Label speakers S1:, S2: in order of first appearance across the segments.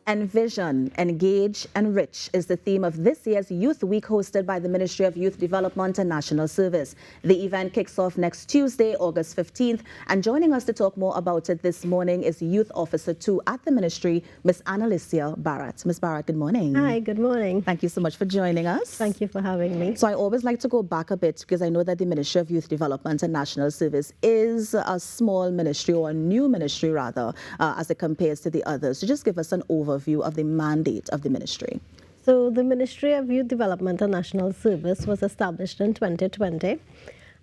S1: Envision, Engage, Enrich is the theme of this year's Youth Week hosted by the Ministry of Youth Development and National Service. The event kicks off next Tuesday, August 15th, and joining us to talk more about it this morning is Youth Officer 2 at the Ministry, Ms. Annalicia Barrett. Ms. Barrett, good morning.
S2: Hi, good morning.
S1: Thank you so much for joining us.
S2: Thank you for having me.
S1: So I always like to go back a bit because I know that the Ministry of Youth Development and National Service is a small ministry, or a new ministry rather, as it compares to the others. So just give us an overview of the mandate of the ministry.
S2: So the Ministry of Youth Development and National Service was established in 2020,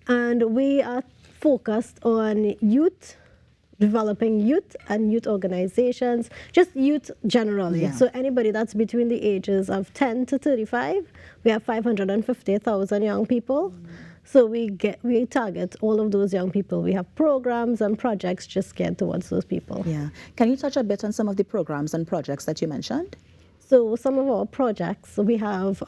S2: and we are focused on youth, developing youth and youth organizations, just youth generally.
S1: Yeah.
S2: So anybody that's between the ages of 10 to 35, we have 550,000 young people. So we target all of those young people. We have programs and projects just geared towards those people.
S1: Yeah. Can you touch a bit on some of the programs and projects that you mentioned?
S2: So some of our projects, we have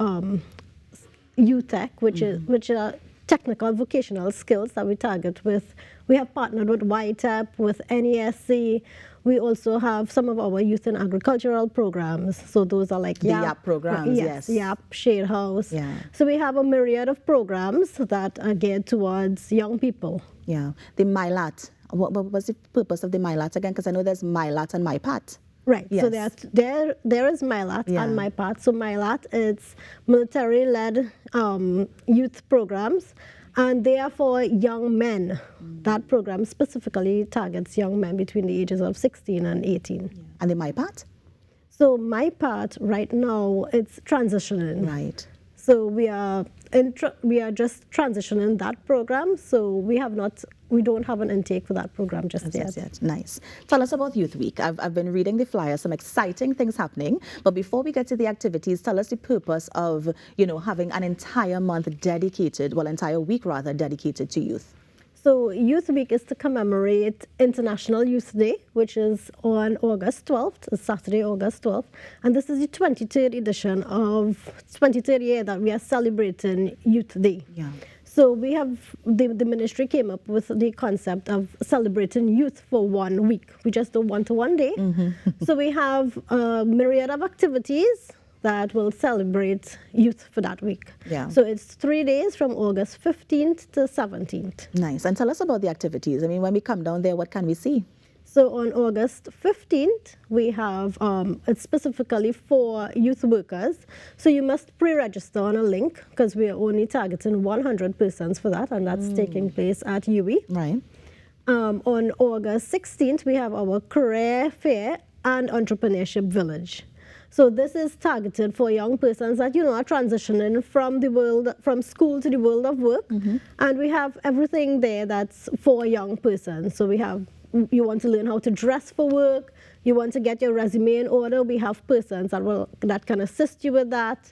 S2: UTech, which are technical vocational skills that we target with. We have partnered with YTEP, with NESC. We also have some of our youth and agricultural programs. So those are like
S1: the YAP programs, yes.
S2: YAP, Shade House.
S1: Yeah.
S2: So we have a myriad of programs that are geared towards young people.
S1: Yeah. The MyLat. What was the purpose of the MyLat again? Because I know there's MyLat and MyPat.
S2: Right.
S1: Yes.
S2: So there is MyLat and MyPat. So MyLat, it's military-led youth programs, and they are for young men. That program specifically targets young men between the ages of 16 and 18.
S1: Yeah. And the MyPat?
S2: So MyPat right now, it's transitioning.
S1: Right.
S2: So we are just transitioning that program. So we don't have an intake for that program just yet.
S1: Nice. Tell us about Youth Week. I've been reading the flyer, some exciting things happening. But before we get to the activities, tell us the purpose of, having an entire month dedicated, entire week rather, dedicated to youth.
S2: So Youth Week is to commemorate International Youth Day, which is on August 12th, it's Saturday, August 12th. And this is the 23rd year that we are celebrating Youth Day. Yeah. So we have, the ministry came up with the concept of celebrating youth for 1 week. We just do one-to-one day. So we have a myriad of activities that will celebrate youth for that week. Yeah. So it's 3 days from August 15th to 17th.
S1: Nice. And tell us about the activities. I mean, when we come down there, what can we see?
S2: So on August 15th, we have, it's specifically for youth workers. So you must pre-register on a link because we are only targeting 100 persons for that, and that's taking place at UE. Right. On August 16th, we have our career fair and entrepreneurship village. So this is targeted for young persons that, are transitioning from school to the world of work. And we have everything there that's for a young person. So you want to learn how to dress for work, you want to get your resume in order, we have persons that can assist you with that.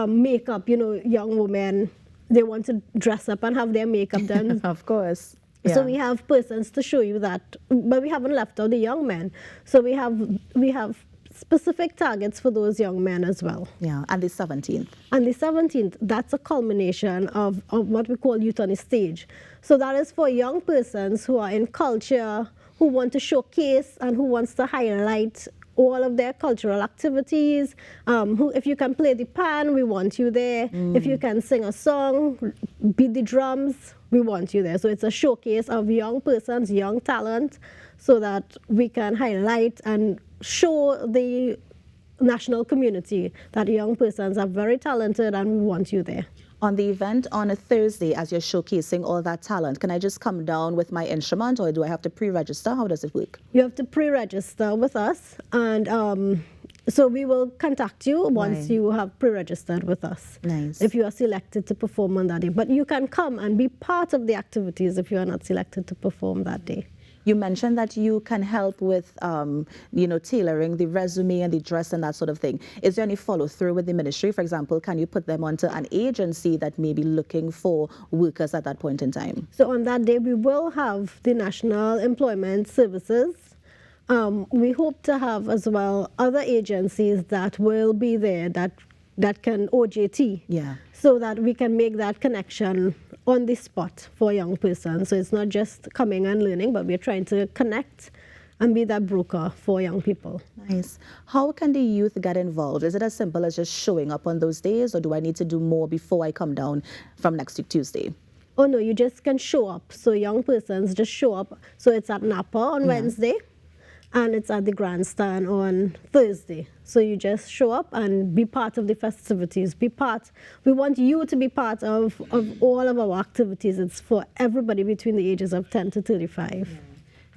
S2: Makeup, young women, they want to dress up and have their makeup done.
S1: Of course. Yeah.
S2: So we have persons to show you that, but we haven't left out the young men. So we have specific targets for those young men as well.
S1: Yeah, and the 17th.
S2: And the 17th, that's a culmination of what we call Youth on the Stage. So that is for young persons who are in culture, who want to showcase and who wants to highlight all of their cultural activities. If you can play the pan, we want you there. If you can sing a song, beat the drums, we want you there. So it's a showcase of young persons, young talent, so that we can highlight and show the national community that young persons are very talented and we want you there.
S1: On the event on a Thursday, as you're showcasing all that talent, can I just come down with my instrument, or do I have to pre-register? How does it work?
S2: You have to pre-register with us, and so we will contact you once you have pre-registered with us. Nice. If you are selected to perform on that day. But you can come and be part of the activities if you are not selected to perform that day.
S1: You mentioned that you can help with, tailoring the resume and the dress and that sort of thing. Is there any follow-through with the ministry? For example, can you put them onto an agency that may be looking for workers at that point in time?
S2: So on that day, we will have the National Employment Services. We hope to have as well other agencies that will be there that can OJT. Yeah. So that we can make that connection on the spot for young persons. So it's not just coming and learning, but we're trying to connect and be that broker for young people.
S1: Nice. How can the youth get involved? Is it as simple as just showing up on those days, or do I need to do more before I come down from next week Tuesday?
S2: Oh no, you just can show up. So young persons just show up. So it's at Napa on Wednesday, and it's at the grandstand on Thursday. So you just show up and be part of the festivities. We want you to be part of all of our activities. It's for everybody between the ages of 10 to 35.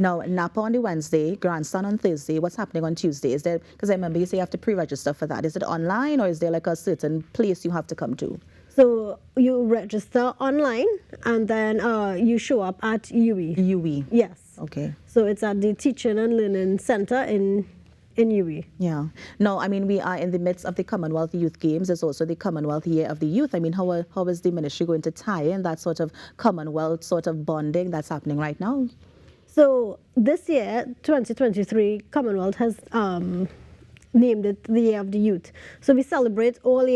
S1: Now, Napa on the Wednesday, grandstand on Thursday. What's happening on Tuesday? Is there, because I remember you say you have to pre-register for that. Is it online, or is there like a certain place you have to come to?
S2: So you register online, and then you show up at UWI.
S1: UWI.
S2: Yes.
S1: Okay.
S2: So it's at the Teaching and Learning Center in UWI.
S1: Yeah. No, I mean, we are in the midst of the Commonwealth Youth Games. There's also the Commonwealth Year of the Youth. I mean, how is the ministry going to tie in that sort of Commonwealth sort of bonding that's happening right now?
S2: So this year, 2023, Commonwealth has named it the Year of the Youth. So we celebrate all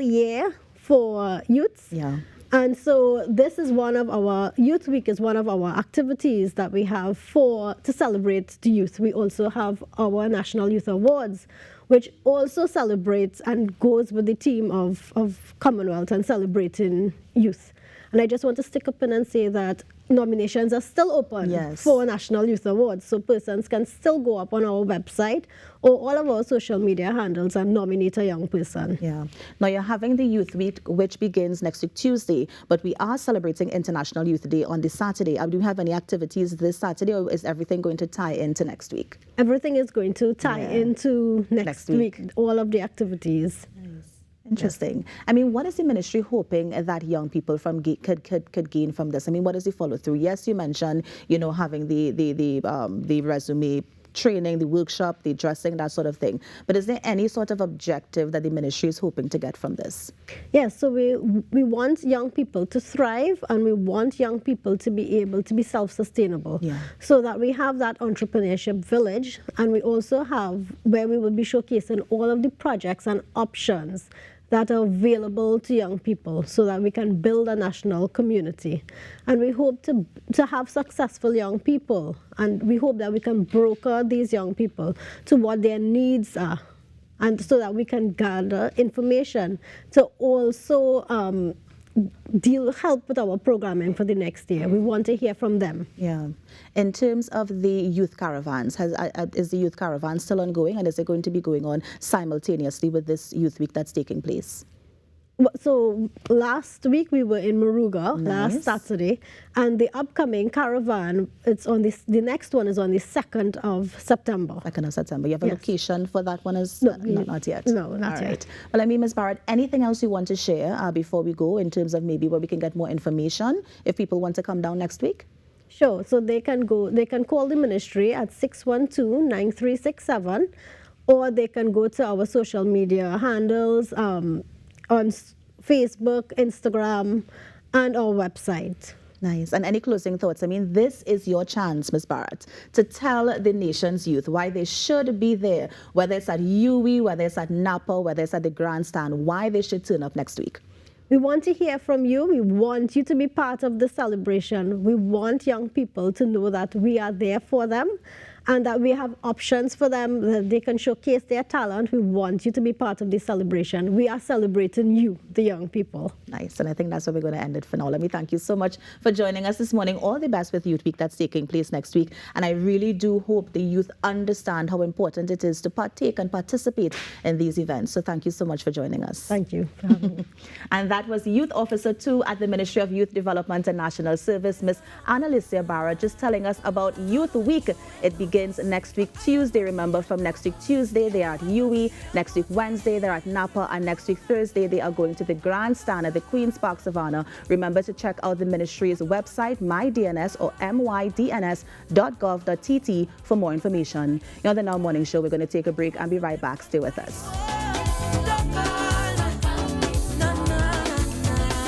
S2: year for youths.
S1: Yeah.
S2: And so this is one of our, Youth Week is one of our activities that we have to celebrate the youth. We also have our National Youth Awards, which also celebrates and goes with the theme of Commonwealth and celebrating youth. And I just want to stick up in and say that nominations are still open for National Youth Awards. So persons can still go up on our website or all of our social media handles and nominate a young person.
S1: Yeah. Now you're having the Youth Week, which begins next week Tuesday, but we are celebrating International Youth Day on the Saturday. Do you have any activities this Saturday, or is everything going to tie into next week?
S2: Everything is going to tie into next week, all of the activities.
S1: Interesting. I mean, what is the ministry hoping that young people could gain from this? I mean, what is the follow through? Yes, you mentioned, you know, having the resume training, the workshop, the dressing, that sort of thing. But is there any sort of objective that the ministry is hoping to get from this?
S2: Yes, so we want young people to thrive, and we want young people to be able to be self-sustainable. So that we have that entrepreneurship village, and we also have where we will be showcasing all of the projects and options that are available to young people so that we can build a national community. And we hope to have successful young people, and we hope that we can broker these young people to what their needs are, and so that we can gather information to also help with our programming for the next year. We want to hear from them.
S1: Yeah. In terms of the youth caravans, is the youth caravan still ongoing, and is it going to be going on simultaneously with this Youth Week that's taking place?
S2: So last week we were in Moruga, last Saturday, and the upcoming caravan, it's on the next one is on the 2nd of September.
S1: 2nd of September. You have a location for that one? Not yet.
S2: No, not yet.
S1: Well, I mean, Ms. Barrett, anything else you want to share before we go in terms of maybe where we can get more information if people want to come down next week?
S2: Sure. So they can call the ministry at 612-9367, or they can go to our social media handles on Facebook, Instagram, and our website.
S1: Nice. And any closing thoughts? I mean, this is your chance, Ms. Barrett, to tell the nation's youth why they should be there, whether it's at UWI, whether it's at Napa, whether it's at the grandstand, why they should turn up next week.
S2: We want to hear from you. We want you to be part of the celebration. We want young people to know that we are there for them, and that we have options for them, that they can showcase their talent. We want you to be part of the celebration. We are celebrating you, the young people.
S1: Nice, and I think that's where we're going to end it for now. Let me thank you so much for joining us this morning. All the best with Youth Week that's taking place next week. And I really do hope the youth understand how important it is to partake and participate in these events. So thank you so much for joining us.
S2: Thank you for having me.
S1: And that was Youth Officer 2 at the Ministry of Youth Development and National Service, Ms. Annalicia Barrett, just telling us about Youth Week. It begins next week Tuesday. Remember, from next week Tuesday, they are at UWI. Next week Wednesday, they're at Napa. And next week Thursday, they are going to the grandstand at the Queen's Park Savannah. Remember to check out the ministry's website, mydns or mydns.gov.tt for more information. You're on the Now Morning Show. We're going to take a break and be right back. Stay with us.